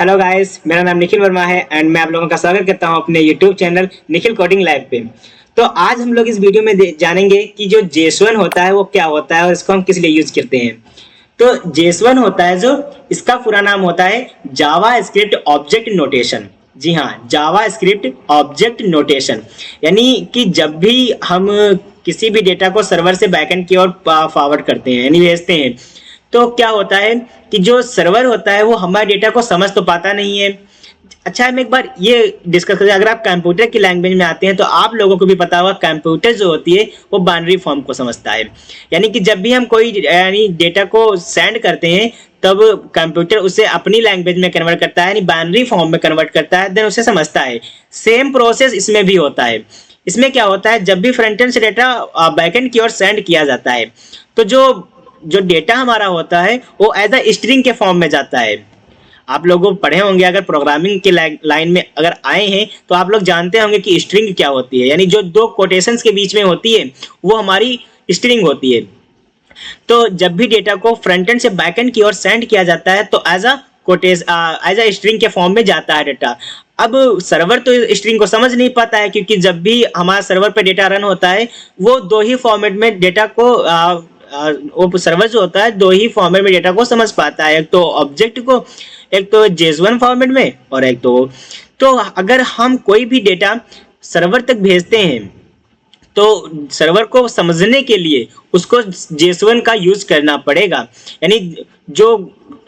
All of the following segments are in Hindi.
हेलो गाइस, मेरा नाम निखिल वर्मा है एंड मैं आप लोगों का स्वागत करता हूं अपने YouTube channel Nikhil coding live पे। तो आज हम लोग इस वीडियो में जानेंगे कि जो JSON होता है वो क्या होता है और इसको हम किस लिए यूज करते हैं। तो JSON होता है जो इसका पूरा नाम होता है जावा स्क्रिप्ट ऑब्जेक्ट नोटेशन। जी हाँ, जावा स्क्रिप्ट ऑब्जेक्ट नोटेशन, यानी कि जब भी हम किसी भी डेटा को सर्वर से बैकएंड की ओर फॉरवर्ड करते हैं यानी भेजते हैं, तो क्या होता है कि जो सर्वर होता है वो हमारे डेटा को समझ तो पाता नहीं है। अच्छा, हम एक बार ये डिस्कस करें, अगर आप कंप्यूटर की लैंग्वेज में आते हैं तो आप लोगों को भी पता होगा कंप्यूटर जो होती है वो बाइनरी फॉर्म को समझता है। यानी कि जब भी हम कोई यानी डेटा को सेंड करते हैं तब कंप्यूटर उसे अपनी लैंग्वेज में कन्वर्ट करता है, यानी बाइनरी फॉर्म में कन्वर्ट करता है, देन उसे समझता है। सेम प्रोसेस इसमें भी होता है। इसमें क्या होता है, जब भी फ्रंट एंड से डेटा बैकएंड की ओर सेंड किया जाता है तो जो डेटा हमारा होता है वो एज अ स्ट्रिंग के फॉर्म में जाता है। आप लोगों पढ़े होंगे, अगर प्रोग्रामिंग के लाइन में अगर आए हैं तो आप लोग जानते होंगे कि स्ट्रिंग क्या होती है, यानी जो दो कोटेशंस के बीच में होती है वो हमारी स्ट्रिंग होती है। तो जब भी डेटा को फ्रंट एंड से बैक एंड की ओर सेंड किया जाता है तो एज अ स्ट्रिंग के फॉर्म में जाता है डेटा। अब सर्वर तो स्ट्रिंग को समझ नहीं पाता है, क्योंकि जब भी हमारा सर्वर पर डेटा रन होता है वो दो ही फॉर्मेट में डेटा को वो सर्वर जो होता है दो ही फॉर्मेट में डेटा को समझ पाता है, एक तो ऑब्जेक्ट को, एक तो JSON फॉर्मेट में और एक तो अगर हम कोई भी डेटा सर्वर तक भेजते हैं तो सर्वर को समझने के लिए उसको JSON का यूज करना पड़ेगा। यानी जो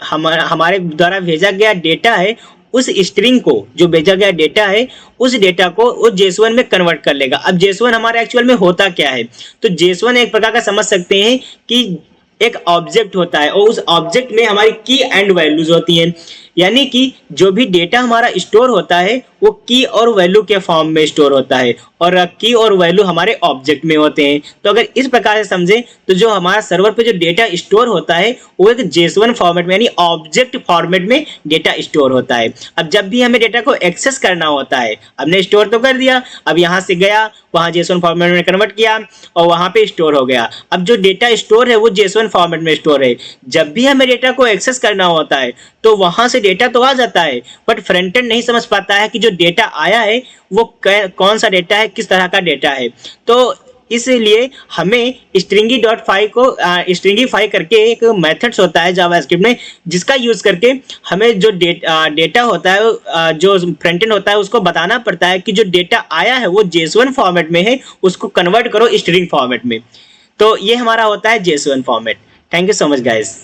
हमारे द्वारा भेजा गया डेटा है उस स्ट्रिंग को, जो भेजा गया डेटा है उस डेटा को वो JSON में कन्वर्ट कर लेगा। अब JSON हमारा एक्चुअल में होता क्या है, तो JSON एक प्रकार का समझ सकते हैं कि एक ऑब्जेक्ट होता है और उस ऑब्जेक्ट में हमारी की एंड वैल्यूज होती हैं। यानी कि जो भी डेटा हमारा स्टोर होता है वो की और वैल्यू के फॉर्म में स्टोर होता है और की और वैल्यू हमारे ऑब्जेक्ट में होते हैं। तो अगर इस प्रकार से समझे तो जो हमारा सर्वर पे जो डेटा स्टोर होता है वो एक JSON फॉर्मेट में यानी ऑब्जेक्ट फॉर्मेट में डेटा स्टोर होता है। अब जब भी हमें डेटा को एक्सेस करना होता है, हमने स्टोर तो कर दिया, अब यहाँ से गया वहाँ JSOन फॉर्मेट में कन्वर्ट किया और वहाँ पे स्टोर हो गया। अब जो डेटा स्टोर है वो JSOन फॉर्मेट में स्टोर है। जब भी हमें डेटा को एक्सेस करना होता है तो वहाँ से डेटा तो आ जाता है, बट फ्रंट एंड नहीं समझ पाता है कि जो डेटा आया है वो कौन सा डेटा है, किस तरह का डेटा है। तो इसलिए हमें stringy.py को stringify करके एक मेथड्स होता है जावास्क्रिप्ट में, जिसका यूज करके हमें जो डेटा होता है जो फ्रंट एंड होता है उसको बताना पड़ता है कि जो डेटा आया है वो JSON फॉर्मेट में है, उसको कन्वर्ट करो स्ट्रिंग फॉर्मेट में। तो ये हमारा होता है JSON format. Thank you so much guys.